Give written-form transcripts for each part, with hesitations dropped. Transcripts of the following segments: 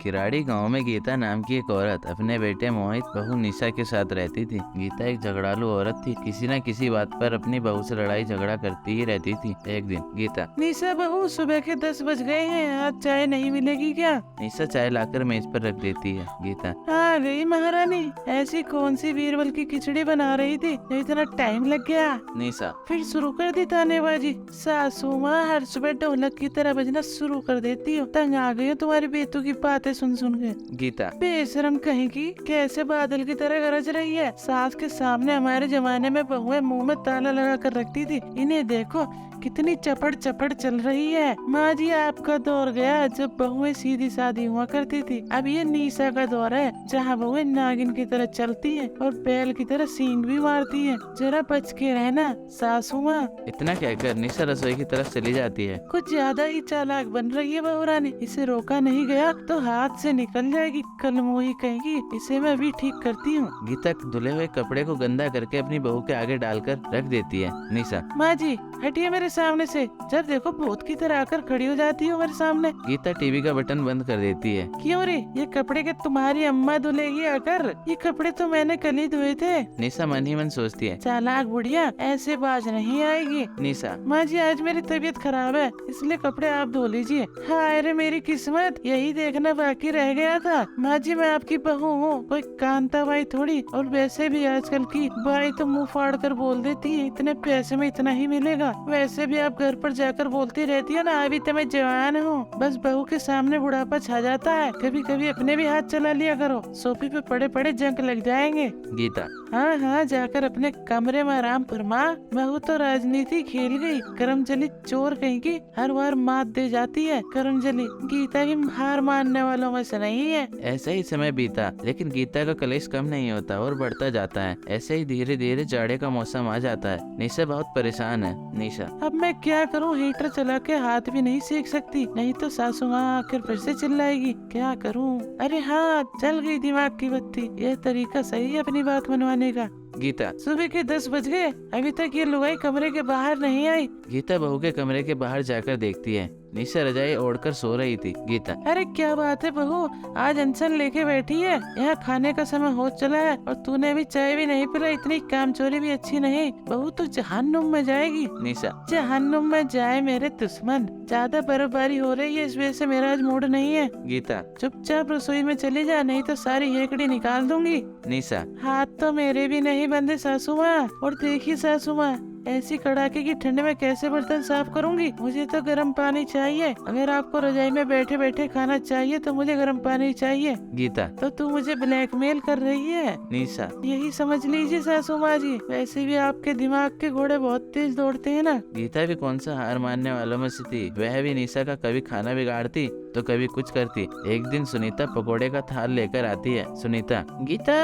किराड़ी गांव में गीता नाम की एक औरत अपने बेटे मोहित बहू निशा के साथ रहती थी। गीता एक झगड़ालू औरत थी, किसी न किसी बात पर अपनी बहू से लड़ाई झगड़ा करती ही रहती थी। एक दिन गीता, निशा बहू सुबह के 10 बज गए हैं, आज चाय नहीं मिलेगी क्या? निशा चाय लाकर मेज पर रख देती है। गीता, हाँ गई महारानी, ऐसी कौन सी बीरबल की खिचड़ी बना रही थी जो इतना टाइम लग गया? निशा, फिर शुरू कर दी तानेबाजी। सासू माँ हर सुबह ढोलक की तरह बजना शुरू कर देती हो। तंग आ गई हो तुम्हारी बेतू की बातें सुन सुन के। गीता, बेशरम कहेगी, कैसे बादल की तरह गरज रही है। सास के सामने हमारे जमाने में बहुएं मुंह में ताला लगा कर रखती थी, इन्हें देखो कितनी चपड़ चपड़ चल रही है। माँ जी आपका दौर गया जब बहुएं सीधी सादी हुआ करती थी। अब ये निशा का दौर है जहाँ बहुएं नागिन की तरह चलती हैं और बैल की तरह सींग भी मारती हैं। जरा बच के रहना सासू माँ। इतना कहकर निशा रसोई की तरफ चली जाती है। कुछ ज्यादा ही चालाक बन रही है बहू रानी, इसे रोका नहीं गया तो हाथ से निकल जाएगी। कल मोही कहेगी, इसे मैं भी ठीक करती हूँ। गीता धुले हुए कपड़े को गंदा करके अपनी बहू के आगे डालकर रख देती है। निशा, माँ जी हटिए मेरे सामने से, जब देखो भूत की तरह आकर खड़ी हो जाती हो मेरे सामने। गीता टीवी का बटन बंद कर देती है। क्यों रे, ये कपड़े के तुम्हारी अम्मा धुलेगी आकर? ये कपड़े तो मैंने कल ही धोए थे। निशा मन ही मन सोचती है, चालाक बुढ़िया, ऐसे बाज नहीं आएगी। निशा, माँ जी आज मेरी तबीयत खराब है, इसलिए कपड़े आप धो लीजिए। हाय रे मेरी किस्मत, यही देखना बाकी रह गया था। माँ जी मैं आपकी बहू हूँ, कोई कांता बाई थोड़ी। और वैसे भी आजकल की बाई तो मुंह फाड़ कर बोल देती है, इतने पैसे में इतना ही मिलेगा। वैसे भी आप घर पर जाकर बोलती रहती है ना, अभी तो मैं जवान हूँ। बस बहू के सामने बुढ़ापा छा जाता है। कभी कभी अपने भी हाथ चला लिया करो, सोफे पे पड़े पड़े जंग लग जाएंगे। गीता, हाँ हाँ जाकर अपने कमरे में आराम फरमा। बहू तो राजनीति खेल गई, करमजली चोर कहीं की, हर बार मात दे जाती है। करमजली गीता की हार मानने वालों में से नहीं है। ऐसा ही समय बीता, लेकिन गीता का कलेश कम नहीं होता और बढ़ता जाता है। ऐसे ही धीरे धीरे जाड़े का मौसम आ जाता है। निशा बहुत परेशान है। निशा, अब मैं क्या करूं, हीटर चला के हाथ भी नहीं सेक सकती, नहीं तो सासू माँ आकर फिर से चिल्लाएगी। क्या करूं? अरे हाँ चल गई दिमाग की बत्ती, यह तरीका सही है अपनी बात मनवाने का। गीता, सुबह के 10 बज गए, अभी तक ये लुगाई कमरे के बाहर नहीं आई। गीता बहू के कमरे के बाहर जाकर देखती है। निशा रजाई ओढ़कर सो रही थी। गीता, अरे क्या बात है बहू, आज अनशन लेके बैठी है? यहाँ खाने का समय हो चला है और तूने अभी चाय भी नहीं पिला, इतनी कामचोरी भी अच्छी नहीं। बहू तो जहन्नुम में जाएगी। निशा, जहन्नुम में जाए मेरे दुश्मन, ज्यादा बर्फबारी हो रही है इस वजह से मेरा आज मूड नहीं है। गीता, चुपचाप रसोई में चली जा, नहीं तो सारी हेकड़ी निकाल दूंगी। निशा, हाथ तो मेरे भी नहीं बंधे सासू माँ। और देखिए सासू माँ, ऐसी कड़ाके की ठंड में कैसे बर्तन साफ करूंगी? मुझे तो गर्म पानी चाहिए। अगर आपको रजाई में बैठे बैठे खाना चाहिए तो मुझे गर्म पानी चाहिए। गीता, तो तू मुझे ब्लैकमेल कर रही है? निशा, यही समझ लीजिए सासू माँ जी। वैसे भी आपके दिमाग के घोड़े बहुत तेज दौड़ते हैं ना। गीता भी कौन सा हार मानने वालों में से थी। वह भी निशा का कभी खाना बिगाड़ती तो कभी कुछ करती। एक दिन सुनीता पकोड़े का थाल लेकर आती है। सुनीता, गीता,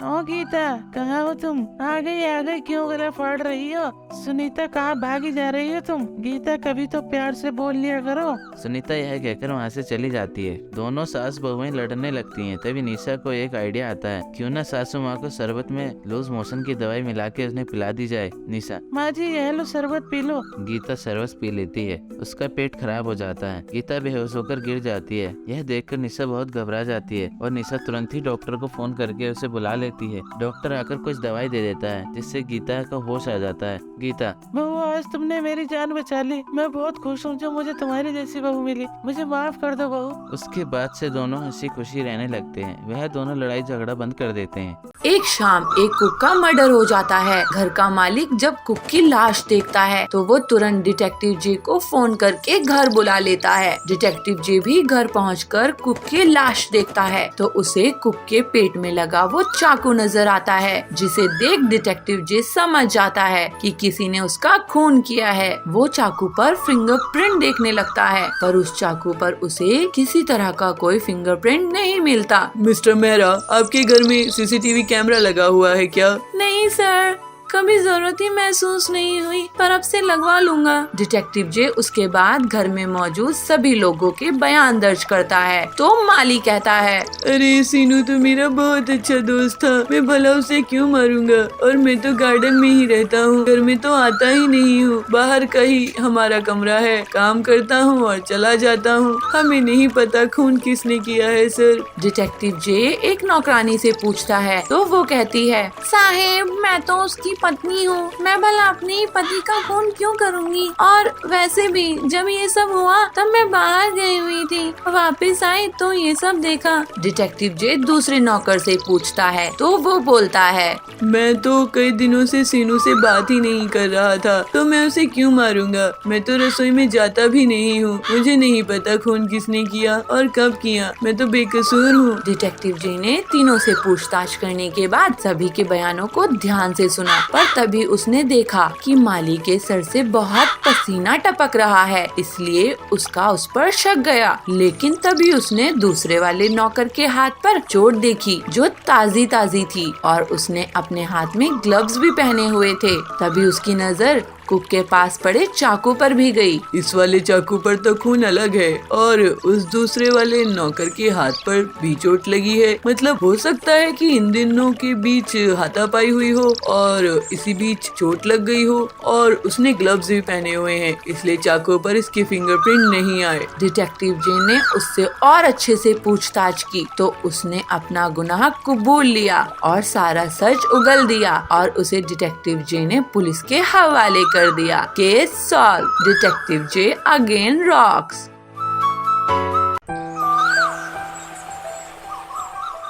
ओ गीता, कहाँ हो तुम? आ गई, क्यों गला फाड़ रही हो? सुनीता कहाँ भागी जा रही हो तुम? गीता कभी तो प्यार से बोल लिया करो। सुनीता यह कहकर वहाँ से चली जाती है। दोनों सास बहुएं लड़ने लगती हैं। तभी निशा को एक आइडिया आता है, क्यों न सासू माँ को शरबत में लूज मोशन की दवाई मिला के उन्हें पिला दी जाए। निशा, माँ जी यह लो शरबत पी लो। गीता शरबत पी लेती है। उसका पेट खराब हो जाता है। गीता बेहोश होकर गिर जाती है। यह देखकर निशा बहुत घबरा जाती है और निशा तुरंत ही डॉक्टर को फोन करके उसे बुला लेती है। डॉक्टर आकर कुछ दवाई दे देता है जिससे गीता का होश आ जाता है। गीता, बहू आज तुमने मेरी जान बचा ली, मैं बहुत खुश हूँ जो मुझे तुम्हारी जैसी बहू मिली। मुझे माफ कर दो बहू। उसके बाद से दोनों हंसी खुशी रहने लगते हैं। वह दोनों लड़ाई झगड़ा बंद कर देते हैं। एक शाम एक कुक का मर्डर हो जाता है। घर का मालिक जब कुक की लाश देखता है तो वो तुरंत डिटेक्टिव जी को फोन करके घर बुला लेता है। डिटेक्टिव जी भी घर पहुंचकर कुक की लाश देखता है तो उसे कुक के पेट में लगा वो चाकू नजर आता है, जिसे देख डिटेक्टिव जी समझ जाता है कि किसी ने उसका खून किया है। वो चाकू पर फिंगरप्रिंट देखने लगता है पर उस चाकू पर उसे किसी तरह का कोई फिंगरप्रिंट नहीं मिलता। मिस्टर मेहरा, आपके घर में सीसीटीवी कैमरा लगा हुआ है क्या? नहीं सर। कभी जरूरत ही महसूस नहीं हुई, पर अब से लगवा लूंगा। डिटेक्टिव जे उसके बाद घर में मौजूद सभी लोगों के बयान दर्ज करता है। तो माली कहता है, अरे सीनू तो मेरा बहुत अच्छा दोस्त था, मैं भला उसे क्यों मारूंगा। और मैं तो गार्डन में ही रहता हूँ, घर में तो आता ही नहीं हूँ। बाहर का ही हमारा कमरा है, काम करता हूँ और चला जाता हूँ। हमें नहीं पता खून किसने किया है सर। डिटेक्टिव जे एक नौकरानी से पूछता है तो वो कहती है, साहेब मैं तो उसकी पत्नी हूँ, मैं भला अपने ही पति का खून क्यों करूँगी। और वैसे भी जब ये सब हुआ तब मैं बाहर गई हुई थी, वापस आई तो ये सब देखा। डिटेक्टिव जे दूसरे नौकर से पूछता है तो वो बोलता है, मैं तो कई दिनों से सीनू से बात ही नहीं कर रहा था, तो मैं उसे क्यों मारूंगा। मैं तो रसोई में जाता भी नहीं हूँ, मुझे नहीं पता खून किसने किया और कब किया, मैं तो बेकसूर हूँ। डिटेक्टिव जे ने तीनों से पूछताछ करने के बाद सभी के बयानों को ध्यान से सुना, पर तभी उसने देखा कि माली के सर से बहुत पसीना टपक रहा है, इसलिए उसका उस पर शक गया। लेकिन तभी उसने दूसरे वाले नौकर के हाथ पर चोट देखी जो ताजी ताजी थी, और उसने अपने हाथ में ग्लव्स भी पहने हुए थे। तभी उसकी नजर कुक के पास पड़े चाकू पर भी गई। इस वाले चाकू पर तो खून अलग है और उस दूसरे वाले नौकर के हाथ पर भी चोट लगी है। मतलब हो सकता है कि इन दोनों के बीच हाथापाई हुई हो और इसी बीच चोट लग गई हो, और उसने ग्लव्स भी पहने हुए हैं, इसलिए चाकू पर इसके फिंगरप्रिंट नहीं आए। डिटेक्टिव जे ने उससे और अच्छे से पूछताछ की तो उसने अपना गुनाह कबूल लिया और सारा सच उगल दिया, और उसे डिटेक्टिव जे ने पुलिस के हवाले कर दिया। Case solve. डिटेक्टिव जे अगेन रॉक्स।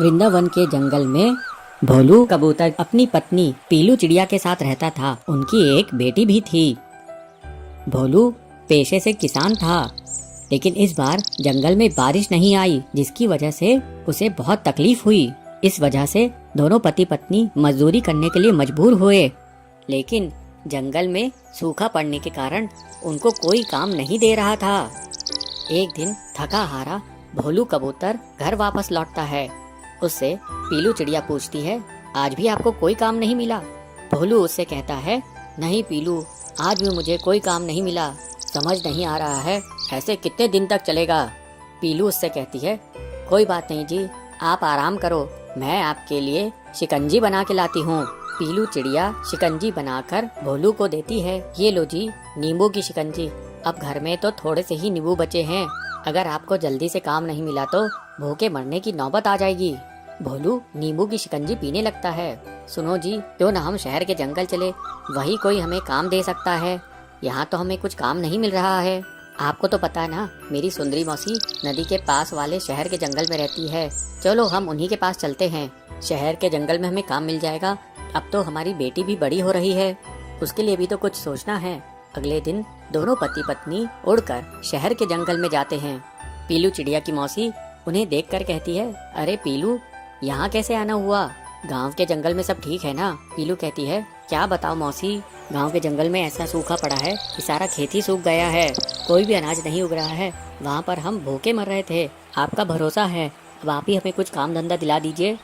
वृंदावन के जंगल में भोलू कबूतर अपनी पत्नी पीलू चिड़िया के साथ रहता था। उनकी एक बेटी भी थी। भोलू पेशे से किसान था, लेकिन इस बार जंगल में बारिश नहीं आई, जिसकी वजह से उसे बहुत तकलीफ हुई। इस वजह से दोनों पति पत्नी मजदूरी करने के लिए मजबूर हुए, लेकिन जंगल में सूखा पड़ने के कारण उनको कोई काम नहीं दे रहा था। एक दिन थका हारा भोलू कबूतर घर वापस लौटता है। उससे पीलू चिड़िया पूछती है, आज भी आपको कोई काम नहीं मिला? भोलू उससे कहता है, नहीं पीलू, आज भी मुझे कोई काम नहीं मिला। समझ नहीं आ रहा है ऐसे कितने दिन तक चलेगा। पीलू उससे कहती है, कोई बात नहीं जी, आप आराम करो, मैं आपके लिए शिकंजी बना के लाती हूँ। पीलू चिड़िया शिकंजी बनाकर भोलू को देती है। ये लो जी, नींबू की शिकंजी। अब घर में तो थोड़े से ही नींबू बचे हैं, अगर आपको जल्दी से काम नहीं मिला तो भूखे मरने की नौबत आ जाएगी। भोलू नींबू की शिकंजी पीने लगता है। सुनो जी, क्यों ना हम शहर के जंगल चले, वही कोई हमें काम दे सकता है। यहाँ तो हमें कुछ काम नहीं मिल रहा है। आपको तो पता है ना, मेरी सुंदरी मौसी नदी के पास वाले शहर के जंगल में रहती है। चलो हम उन्हीं के पास चलते हैं, शहर के जंगल में हमें काम मिल जाएगा। अब तो हमारी बेटी भी बड़ी हो रही है, उसके लिए भी तो कुछ सोचना है। अगले दिन दोनों पति पत्नी उड़कर शहर के जंगल में जाते हैं। पीलू चिड़िया की मौसी उन्हें देखकर कहती है, अरे पीलू, यहाँ कैसे आना हुआ? गांव के जंगल में सब ठीक है ना? पीलू कहती है, क्या बताओ मौसी, गांव के जंगल में ऐसा सूखा पड़ा है कि सारा खेती सूख गया है, कोई भी अनाज नहीं उग रहा है। वहाँ पर हम भूखे मर रहे थे, आपका भरोसा है, अब आप ही हमें कुछ काम धंधा दिला दीजिए,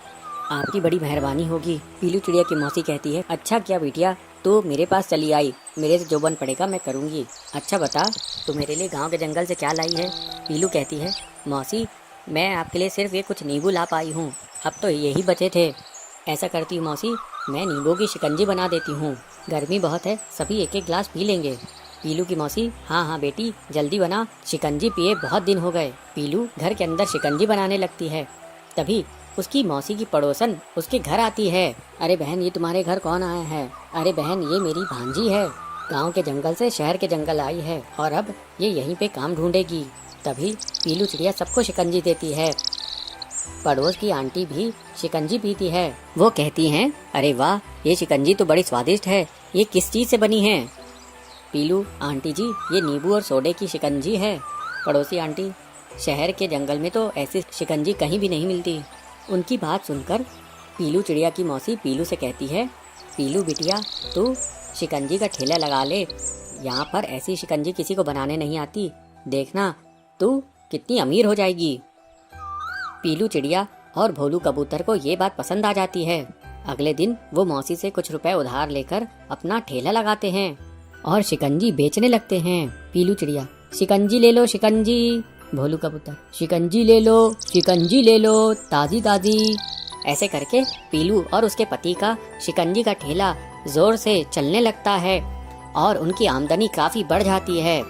आपकी बड़ी मेहरबानी होगी। पीलू चिड़िया की मौसी कहती है, अच्छा क्या बिटिया, तू मेरे पास चली आई, मेरे से जो बन पड़ेगा मैं करूँगी। अच्छा बता, तू मेरे लिए गांव के जंगल से क्या लाई है? पीलू कहती है, मौसी मैं आपके लिए सिर्फ ये कुछ नींबू ला पाई हूँ, अब तो यही बचे थे। ऐसा करती हूँ मौसी, मैं नींबू की शिकंजी बना देती हूँ, गर्मी बहुत है, सभी एक एक गिलास पी लेंगे। पीलू की मौसी, हाँ हाँ बेटी जल्दी बना, शिकंजी पिए बहुत दिन हो गए। पीलू घर के अंदर शिकंजी बनाने लगती है। तभी उसकी मौसी की पड़ोसन उसके घर आती है। अरे बहन, ये तुम्हारे घर कौन आया है? अरे बहन, ये मेरी भांजी है, गांव के जंगल से शहर के जंगल आई है और अब ये यहीं पे काम ढूंढेगी। तभी पीलू चिड़िया सबको शिकंजी देती है। पड़ोस की आंटी भी शिकंजी पीती है। वो कहती हैं, अरे वाह, ये शिकंजी तो बड़ी स्वादिष्ट है, ये किस चीज़ से बनी है? पीलू, आंटी जी ये नींबू और सोडे की शिकंजी है। पड़ोसी आंटी, शहर के जंगल में तो ऐसी शिकंजी कहीं भी नहीं मिलती। उनकी बात सुनकर पीलू चिड़िया की मौसी पीलू से कहती है, पीलू बिटिया तू शिकंजी का ठेला लगा ले, यहाँ पर ऐसी शिकंजी किसी को बनाने नहीं आती, देखना तू कितनी अमीर हो जाएगी। पीलू चिड़िया और भोलू कबूतर को ये बात पसंद आ जाती है। अगले दिन वो मौसी से कुछ रुपए उधार लेकर अपना ठेला लगाते हैं और शिकंजी बेचने लगते हैं। पीलू चिड़िया, शिकंजी ले लो शिकंजी। भोलू कबूतर, शिकंजी ले लो, शिकंजी ले लो, ताजी ताजी। ऐसे करके पीलू और उसके पति का शिकंजी का ठेला जोर से चलने लगता है और उनकी आमदनी काफी बढ़ जाती है।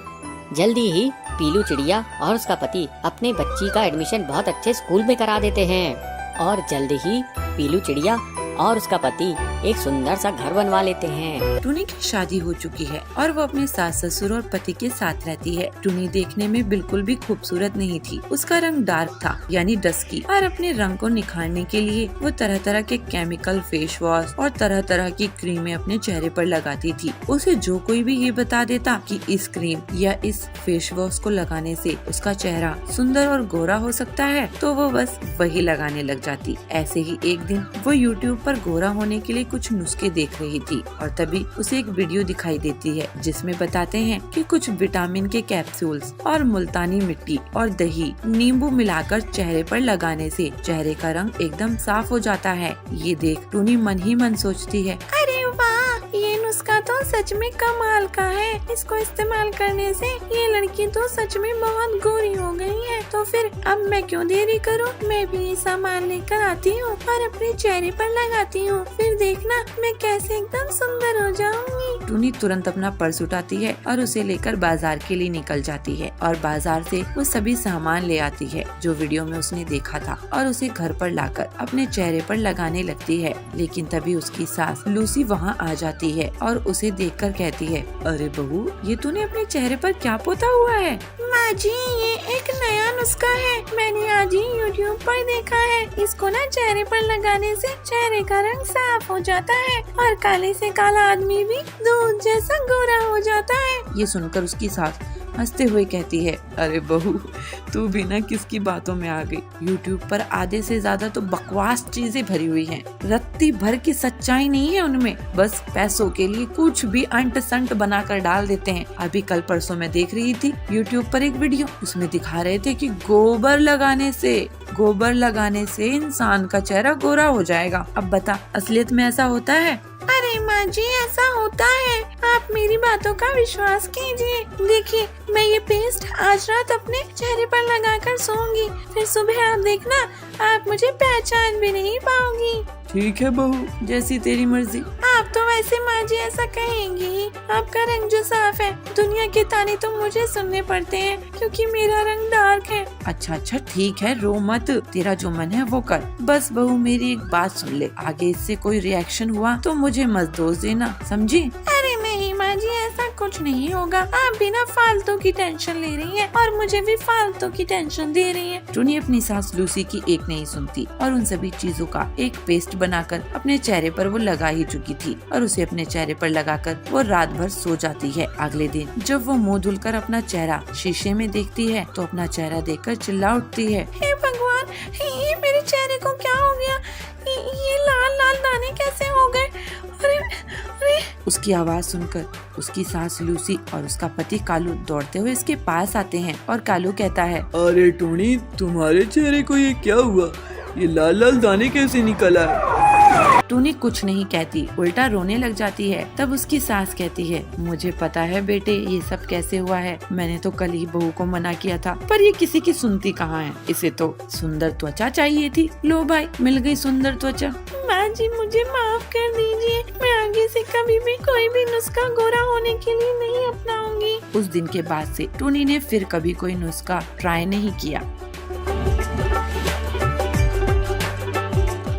जल्दी ही पीलू चिड़िया और उसका पति अपने बच्ची का एडमिशन बहुत अच्छे स्कूल में करा देते हैं और जल्दी ही पीलू चिड़िया और उसका पति एक सुंदर सा घर बनवा लेते हैं। टुनी की शादी हो चुकी है और वो अपने सास ससुर और पति के साथ रहती है। टुनी देखने में बिल्कुल भी खूबसूरत नहीं थी। उसका रंग डार्क था यानी डस्की, और अपने रंग को निखारने के लिए वो तरह तरह के केमिकल फेस वॉश और तरह तरह की क्रीमें अपने चेहरे पर लगाती थी। उसे जो कोई भी ये बता देता कि इस क्रीम या इस फेस वॉश को लगाने से उसका चेहरा सुंदर और गोरा हो सकता है तो वो बस वही लगाने लग जाती। ऐसे ही एक दिन वो यूट्यूब पर गोरा होने के लिए कुछ नुस्खे देख रही थी और तभी उसे एक वीडियो दिखाई देती है जिसमें बताते हैं कि कुछ विटामिन के कैप्सूल्स और मुल्तानी मिट्टी और दही नींबू मिलाकर चेहरे पर लगाने से चेहरे का रंग एकदम साफ हो जाता है। ये देख टुनी मन ही मन सोचती है, अरे वाह, ये नुस्खा तो सच में कमाल का है। इसको इस्तेमाल करने से ये लड़की तो सच में बहुत गोरी हो गई है। तो फिर अब मैं क्यों देरी करूं, मैं भी ये सामान लेकर आती हूँ और अपने चेहरे पर लगाती हूँ, फिर देखना मैं कैसे एकदम सुंदर हो जाऊंगी। टुनी तुरंत अपना पर्स उठाती है और उसे लेकर बाजार के लिए निकल जाती है और बाजार से वो सभी सामान ले आती है जो वीडियो में उसने देखा था और उसे घर पर लाकर अपने चेहरे पर लगाने लगती है। लेकिन तभी उसकी सास लूसी वहाँ आ जाती है और उसे देखकर कहती है, अरे बहू, ये तूने अपने चेहरे पर क्या पोता हुआ है? माँ जी, ये एक नया नुस्खा है, मैंने आज ही यूट्यूब पर देखा है। इसको ना चेहरे पर लगाने से चेहरे का रंग साफ हो जाता है और काले से काला आदमी भी दूध जैसा गोरा हो जाता है। ये सुनकर उसकी सास हंसते हुए कहती है, अरे बहू, तू भी ना किसकी बातों में आ गई। यूट्यूब पर आधे से ज्यादा तो बकवास चीजें भरी हुई हैं। रत्ती भर की सच्चाई नहीं है उनमें, बस पैसों के लिए कुछ भी अंट संट बनाकर डाल देते हैं। अभी कल परसों मैं देख रही थी यूट्यूब पर एक वीडियो, उसमें दिखा रहे थे कि गोबर लगाने से इंसान का चेहरा गोरा हो जाएगा। अब बता, असलियत में ऐसा होता है? अरे माँ जी, ऐसा होता है, आप मेरी बातों का विश्वास कीजिए। देखिए, मैं ये पेस्ट आज रात अपने चेहरे पर लगाकर सोऊंगी, फिर सुबह आप देखना, आप मुझे पहचान भी नहीं पाओगी। ठीक है बहू, जैसी तेरी मर्जी। आप तो वैसे माँ जी ऐसा कहेंगी ही, आपका रंग जो साफ है, दुनिया के ताने तो मुझे सुनने पड़ते हैं क्योंकि मेरा रंग डार्क है। अच्छा ठीक है, रो मत, तेरा जो मन है वो कर। बस बहू, मेरी एक बात सुन ले, आगे इससे कोई रिएक्शन हुआ तो मुझे मत दोष देना, समझी? अरे नहीं माँ जी, ऐसा कुछ नहीं होगा, आप बिना फालतू की टेंशन ले रही हैं और मुझे भी फालतू की टेंशन दे रही हैं। टुनी अपनी सास लूसी की एक नहीं सुनती और उन सभी चीजों का एक पेस्ट बनाकर अपने चेहरे पर वो लगा ही चुकी थी और उसे अपने चेहरे पर लगाकर वो रात भर सो जाती है। अगले दिन जब वो मुंह धुलकर अपना चेहरा शीशे में देखती है तो अपना चेहरा देखकर चिल्ला उठती है, हे भगवान, ये मेरे चेहरे को क्या हो गया? ये लाल लाल दाने कैसे हो गए? अरे उसकी आवाज सुनकर उसकी सास लूसी और उसका पति कालू दौड़ते हुए इसके पास आते हैं और कालू कहता है, अरे टोनी, तुम्हारे चेहरे को ये क्या हुआ? ये लाल लाल दाने कैसे निकल आए? टूनी कुछ नहीं कहती, उल्टा रोने लग जाती है। तब उसकी सास कहती है, मुझे पता है बेटे, ये सब कैसे हुआ है। मैंने तो कल ही बहू को मना किया था, पर ये किसी की सुनती कहाँ है। इसे तो सुंदर त्वचा चाहिए थी। लो भाई, मिल गई सुंदर त्वचा। माँ जी, मुझे माफ कर दीजिए, मैं आगे से कभी भी कोई भी नुस्खा गोरा होने के लिए नहीं अपनाऊंगी। उस दिन के बाद से टूनी ने फिर कभी कोई नुस्खा ट्राई नहीं किया।